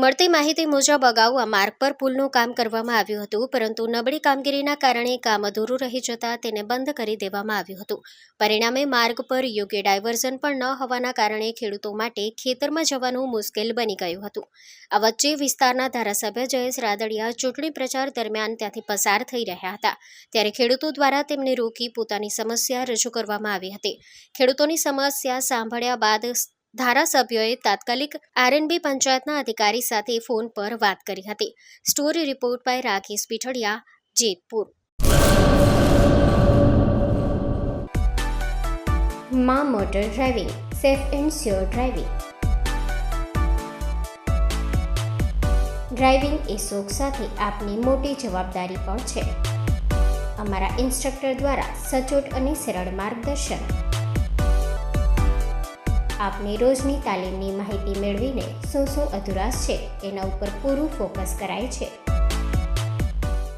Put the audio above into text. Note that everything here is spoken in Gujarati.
મળતી માહિતી મુજબ અગાઉ આ માર્ગ પર પુલનું કામ કરવામાં આવ્યું હતું, પરંતુ નબળી કામગીરીના કારણે કામ અધૂરું રહી જતા તેને બંધ કરી દેવામાં આવ્યું હતું. પરિણામે માર્ગ પર યોગ્ય ડાયવર્ઝન પણ ન હોવાના કારણે ખેડૂતો માટે ખેતરમાં જવાનું મુશ્કેલ બની ગયું હતું. આ વચ્ચે વિસ્તારના ધારાસભ્ય જયેશ રાદડિયા ચૂંટણી પ્રચાર દરમિયાન ત્યાંથી પસાર થઈ રહ્યા હતા, ત્યારે ખેડૂતો દ્વારા તેમને રોકી પોતાની સમસ્યા રજૂ કરવામાં આવી હતી. ખેડૂતોની સમસ્યા સાંભળ્યા બાદ ધારાસભ્યોએ તાત્કાલિક આરએનબી પંચાયતના અધિકારી સાથે ફોન પર વાત કરી હતી. Story report by Rakesh Pithadiya, Jetpur. માં motor driving, safe and sure driving. Driving એ શોખ સાથે આપની મોટી જવાબદારી પણ છે. અમારા ઇન્સ્ટ્રક્ટર દ્વારા સચોટ અને સરળ માર્ગદર્શન. આપની રોજની તાલીમની માહિતી મેળવીને શું અધુરાશ છે એના ઉપર પૂરું ફોકસ કરાય છે.